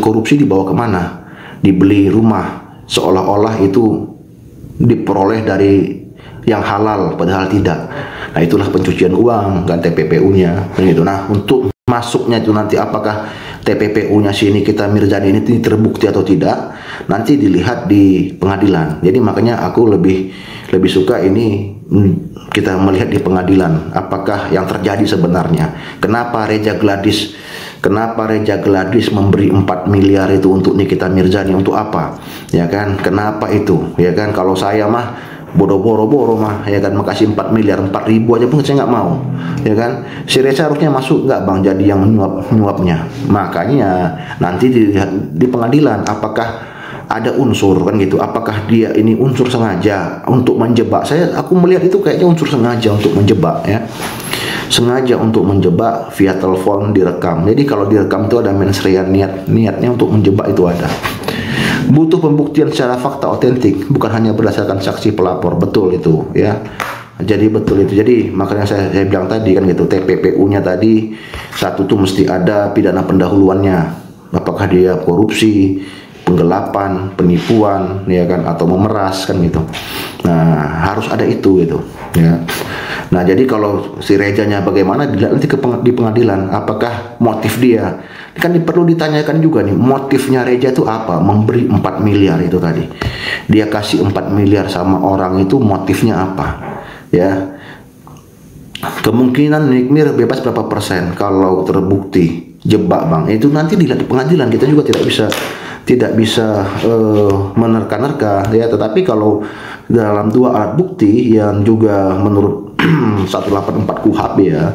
korupsi dibawa kemana? Dibeli rumah, seolah-olah itu diperoleh dari yang halal, padahal tidak. Nah, itulah pencucian uang, kan TPPU-nya, begitu. Nah, untuk masuknya itu nanti apakah TPPU-nya si Nikita Mirzani ini terbukti atau tidak, nanti dilihat di pengadilan. Jadi makanya aku lebih suka ini kita melihat di pengadilan apakah yang terjadi sebenarnya. Kenapa Reja Gladys memberi 4 miliar itu untuk Nikita Mirzani, untuk apa? Ya kan? Kenapa itu? Ya kan, kalau saya mah boro-boro mah, ya kan, makasih 4 miliar, 4.000 aja pun saya nggak mau, ya kan. Si Reza harusnya masuk nggak bang, jadi yang menyuapnya. Makanya nanti dilihat di pengadilan apakah ada unsur, kan gitu, apakah dia ini unsur sengaja untuk menjebak. Aku melihat itu kayaknya unsur sengaja untuk menjebak, ya, sengaja untuk menjebak via telepon direkam. Jadi kalau direkam itu ada mensrean, niatnya untuk menjebak itu ada. Butuh pembuktian secara fakta otentik, bukan hanya berdasarkan saksi pelapor. Betul itu, ya. Jadi betul itu. Jadi makanya saya bilang tadi, kan gitu, TPPU-nya tadi satu tuh mesti ada pidana pendahuluannya. Apakah dia korupsi, penggelapan, penipuan, ya kan, atau memeras, kan gitu. Nah, harus ada itu gitu, ya. Nah, jadi kalau si Rejanya bagaimana dilihat nanti di pengadilan, apakah motif dia, kan perlu ditanyakan juga nih, motifnya Reja itu apa memberi 4 miliar itu tadi. Dia kasih 4 miliar sama orang itu, motifnya apa, ya. Kemungkinan Nikmir bebas berapa persen kalau terbukti jebak bang, itu nanti dilihat di pengadilan. Kita juga tidak bisa menerka-nerka, ya. Tetapi kalau dalam 2 alat bukti yang juga menurut 184 KUHP, ya,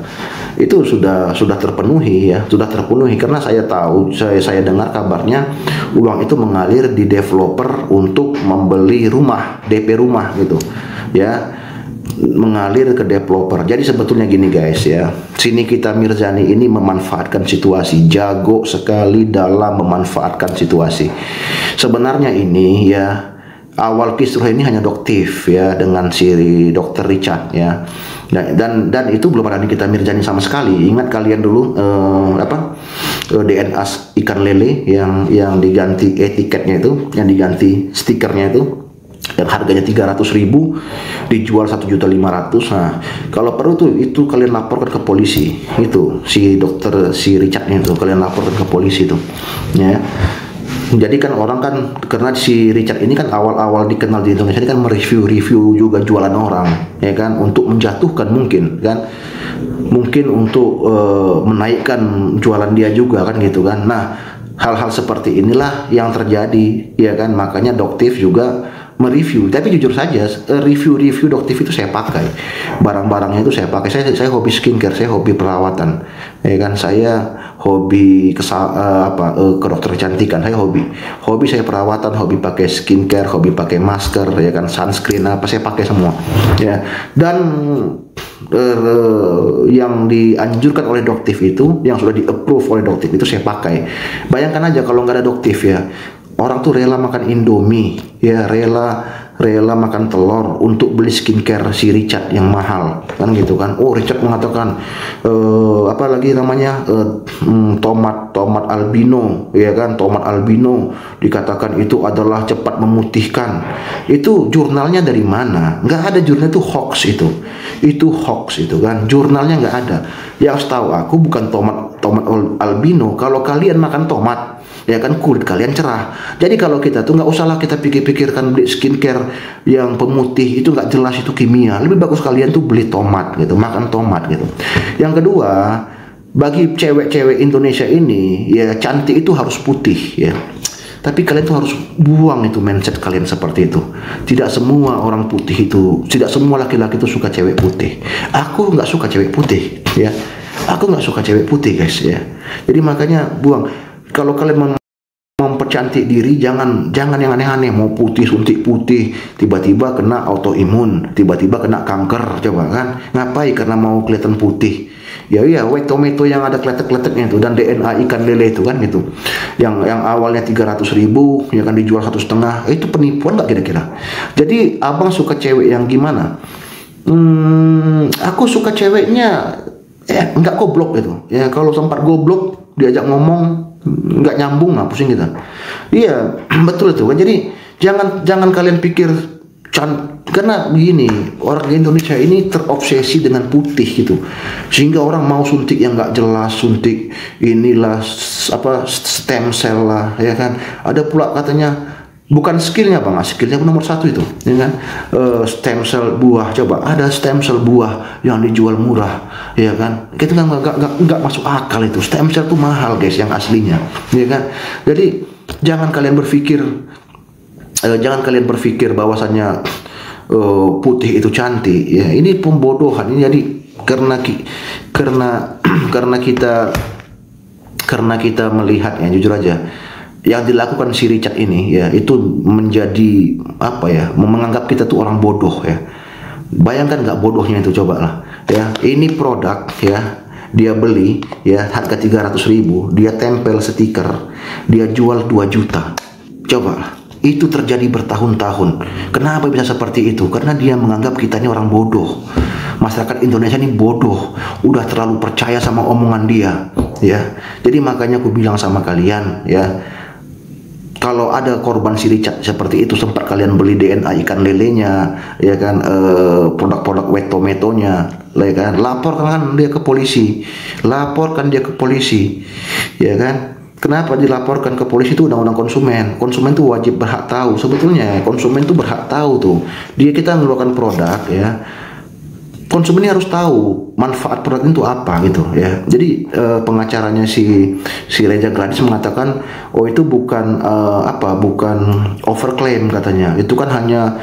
itu sudah terpenuhi, ya, sudah terpenuhi. Karena saya tahu, saya dengar kabarnya uang itu mengalir di developer untuk membeli rumah, DP rumah gitu, ya, mengalir ke developer. Jadi sebetulnya gini guys, ya, si Nikita Mirzani ini memanfaatkan situasi, jago sekali dalam memanfaatkan situasi. Sebenarnya ini, ya, awal kisruh ini hanya doktif, ya, dengan si Dr. Richard, ya. Dan itu belum ada Nikita Mirzani sama sekali. Ingat kalian dulu DNA ikan lele yang diganti etiketnya itu, yang diganti stikernya itu, yang harganya 300.000 dijual 1.500.000. Nah, kalau perlu tuh itu kalian laporkan ke polisi. Itu si Richardnya itu kalian laporkan ke polisi tuh, ya. Jadi kan orang kan, karena si Richard ini kan awal-awal dikenal di Indonesia ini kan mereview juga jualan orang, ya kan, untuk menjatuhkan mungkin untuk menaikkan jualan dia juga, kan gitu kan. Nah, hal-hal seperti inilah yang terjadi, ya kan. Makanya doktif juga mereview. Tapi jujur saja, review doktif itu saya pakai, barang-barangnya itu saya pakai. Saya hobi skincare, saya hobi perawatan, ya kan. Saya hobi kedokter kecantikan, saya hobi saya perawatan, hobi pakai skincare, hobi pakai masker, ya kan, sunscreen, apa saya pakai semua, ya. Dan yang dianjurkan oleh doktif itu, yang sudah di-approve oleh doktif itu saya pakai. Bayangkan aja kalau nggak ada doktif, ya, orang tuh rela makan Indomie, ya, rela makan telur untuk beli skincare si Richard yang mahal, kan gitu kan. Oh, Richard mengatakan apa lagi namanya, tomat albino, ya kan, tomat albino dikatakan itu adalah cepat memutihkan. Itu jurnalnya dari mana? Nggak ada jurnal, itu hoax, itu hoax itu kan, jurnalnya nggak ada. Yang tahu aku bukan tomat albino. Kalau kalian makan tomat, ya kan, kulit kalian cerah. Jadi kalau kita tuh nggak usahlah kita pikirkan beli skincare yang pemutih, itu nggak jelas, itu kimia. Lebih bagus kalian tuh beli tomat gitu, makan tomat gitu. Yang kedua, bagi cewek-cewek Indonesia ini, ya, cantik itu harus putih, ya. Tapi kalian tuh harus buang itu mindset kalian seperti itu. Tidak semua orang putih itu, tidak semua laki-laki itu suka cewek putih. Aku nggak suka cewek putih, ya. Aku nggak suka cewek putih, guys, ya. Jadi makanya buang. Kalau kalian mempercantik diri, jangan yang aneh-aneh, mau putih, suntik putih, tiba-tiba kena autoimun, tiba-tiba kena kanker, coba kan. Ngapain? Karena mau kelihatan putih. Ya iya, white tomato yang ada kletek-kleteknya itu, dan DNA ikan lele itu, kan gitu. Yang awalnya 300.000, ya kan, dijual 1,5. Itu penipuan nggak kira-kira? Jadi abang suka cewek yang gimana? Aku suka ceweknya nggak goblok gitu. Ya, kalau sempat goblok diajak ngomong, nggak nyambung lah, pusing kita. Iya, betul itu kan. Jadi jangan kalian pikir karena begini, orang Indonesia ini terobsesi dengan putih gitu, sehingga orang mau suntik yang nggak jelas, suntik inilah apa stem cell lah, ya kan. Ada pula katanya bukan skillnya bang, skillnya nomor satu itu, ya kan. Stem cell buah, coba ada stem cell buah yang dijual murah, ya kan. Kita kan nggak masuk akal itu. Stem cell tuh mahal guys, yang aslinya, ya kan. Jadi jangan kalian berpikir bahwasannya putih itu cantik, ya. Ini pembodohan ini. Jadi karena kita melihat, ya jujur aja, yang dilakukan si Richard ini, ya itu menjadi apa ya, menganggap kita tuh orang bodoh, ya. Bayangkan nggak bodohnya itu, coba lah, ya. Ini produk, ya, dia beli, ya, harga 300.000, dia tempel stiker, dia jual 2 juta. Coba lah, itu terjadi bertahun-tahun. Kenapa bisa seperti itu? Karena dia menganggap kita ini orang bodoh. Masyarakat Indonesia ini bodoh, udah terlalu percaya sama omongan dia, ya. Jadi makanya aku bilang sama kalian, ya, kalau ada korban si Richard seperti itu, sempat kalian beli DNA ikan lelenya, ya kan, produk-produk wetometonya, ya kan, laporkan dia ke polisi, ya kan. Kenapa dilaporkan ke polisi? Itu undang-undang konsumen. Konsumen itu wajib berhak tahu. Sebetulnya konsumen itu berhak tahu tuh. Kita mengeluarkan produk, ya. Konsumen ini harus tahu manfaat produk itu apa gitu, ya. Jadi pengacaranya si Reza Gladys mengatakan, oh itu bukan bukan overclaim katanya. Itu kan hanya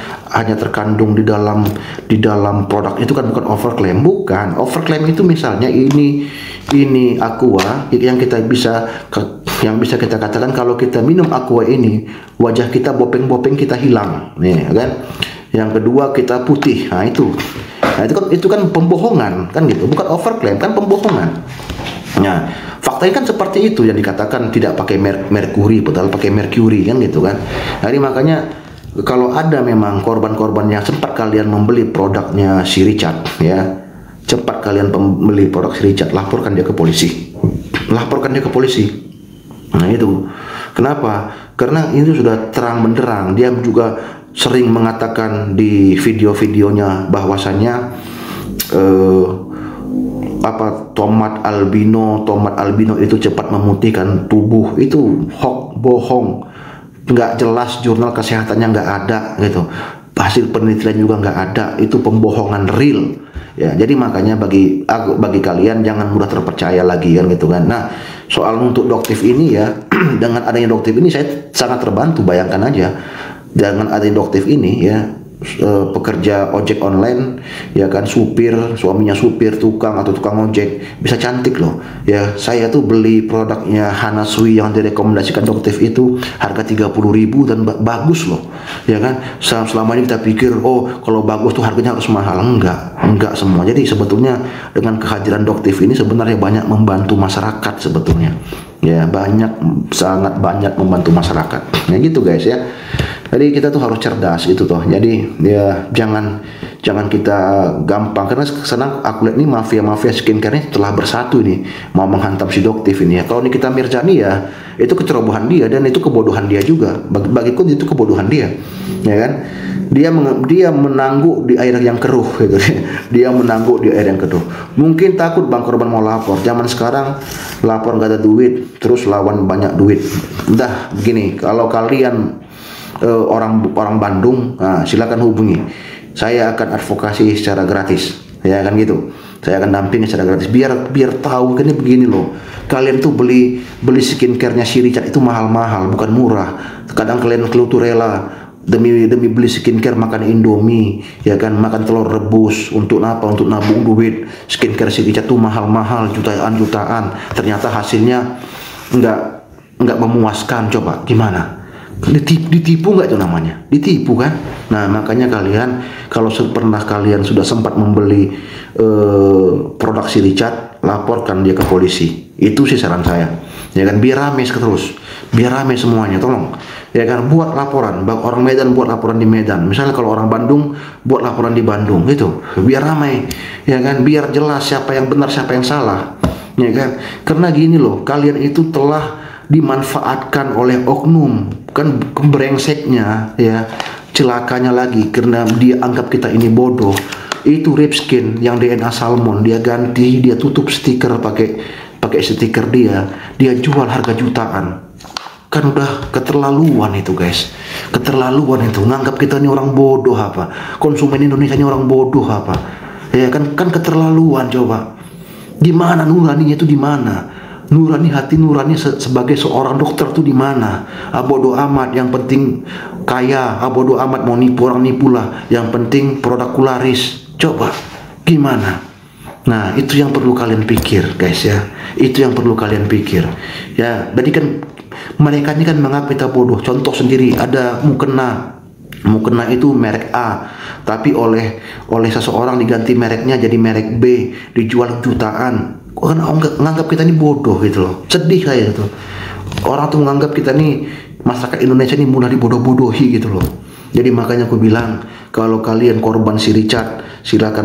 terkandung di dalam produk itu kan, bukan overclaim. Bukan. Overclaim itu misalnya ini Aqua yang bisa kita katakan kalau kita minum Aqua ini wajah kita bopeng-bopeng kita hilang, nih kan. Yang kedua kita putih. Nah itu kan pembohongan kan gitu, bukan overclaim, kan pembohongan. Nah, faktanya kan seperti itu yang dikatakan tidak pakai merkuri, padahal pakai merkuri kan gitu kan. Jadi makanya kalau ada memang korban-korban yang sempat kalian membeli produknya si Richard, ya, cepat kalian membeli produk si Richard, laporkan dia ke polisi. Nah itu kenapa? Karena ini sudah terang benderang. Dia juga sering mengatakan di video-videonya bahwasannya tomat albino itu cepat memutihkan tubuh. Itu bohong, nggak jelas, jurnal kesehatannya nggak ada gitu, hasil penelitian juga nggak ada, itu pembohongan real, ya. Jadi makanya bagi kalian jangan mudah terpercaya lagi kan gitu kan. Nah, soal untuk Doktif ini, ya, dengan adanya Doktif ini saya sangat terbantu. Bayangkan aja, dengan adanya Doktif ini, ya, pekerja ojek online, ya kan, suaminya supir, tukang ojek bisa cantik loh, ya. Saya tuh beli produknya Hanasui yang direkomendasikan Doktif itu harga 30.000 dan bagus loh, ya kan. Selama ini kita pikir, oh kalau bagus tuh harganya harus mahal. Enggak semua. Jadi sebetulnya dengan kehadiran Doktif ini sebenarnya banyak membantu masyarakat sebetulnya, ya, sangat banyak membantu masyarakat, ya gitu guys, ya. Jadi kita tuh harus cerdas gitu toh. Jadi ya jangan kita gampang, karena sekarang aku lihat nih mafia skincare ini telah bersatu nih mau menghantam si Doktif ini, ya. Kalau Nikita Mirzani, ya itu kecerobohan dia dan itu kebodohan dia juga. Bagiku itu kebodohan dia, ya kan. Dia menangguk di air yang keruh gitu. Dia menangguk di air yang keruh. Mungkin takut bang korban mau lapor. Zaman sekarang lapor gak ada duit, terus lawan banyak duit. Udah begini, kalau kalian orang Bandung, nah, silakan hubungi. Saya akan advokasi secara gratis, ya kan gitu. Saya akan dampingi secara gratis biar tahu kan ini begini loh. Kalian tuh beli skincare-nya si Richard itu mahal-mahal, bukan murah. Kadang kalian tuh rela demi beli skincare makan Indomie, ya kan, makan telur rebus untuk apa? Untuk nabung duit. Skincare si Richard tuh mahal-mahal, jutaan. Ternyata hasilnya nggak memuaskan. Coba gimana? Ditipu nggak itu namanya? Ditipu kan? Nah makanya kalian kalau pernah kalian sudah sempat membeli produk si Richard, laporkan dia ke polisi. Itu sih saran saya, ya kan, biar rame semuanya. Tolong, ya kan, buat laporan. Orang Medan buat laporan di Medan. Misalnya kalau orang Bandung buat laporan di Bandung, gitu. Biar ramai, ya kan, biar jelas siapa yang benar siapa yang salah, ya kan. Karena gini loh, kalian itu telah dimanfaatkan oleh oknum, kan brengseknya ya, celakanya lagi karena dia anggap kita ini bodoh. Itu Ripskin yang DNA salmon dia ganti, dia tutup stiker pakai stiker dia jual harga jutaan. Kan udah keterlaluan itu guys, keterlaluan itu, nganggap kita ini orang bodoh apa, konsumen Indonesia ini orang bodoh apa, ya kan keterlaluan. Coba gimana nuraninya itu, di mana nurani hati nurani sebagai seorang dokter tuh di mana? Bodoh amat, yang penting kaya, bodoh amat mau nipu orang nipu lah, yang penting produkku laris. Coba gimana? Nah itu yang perlu kalian pikir guys ya, itu yang perlu kalian pikir ya. Tadi kan mereka ini kan menganggap kita bodoh. Contoh sendiri, ada mukena itu merek A, tapi oleh seseorang diganti mereknya jadi merek B, dijual jutaan. Kan menganggap kita ini bodoh gitu loh. Sedih kayak gitu. Orang tuh menganggap kita ini, masyarakat Indonesia ini mudah dibodoh-bodohi gitu loh. Jadi makanya aku bilang, kalau kalian korban si Richard, silakan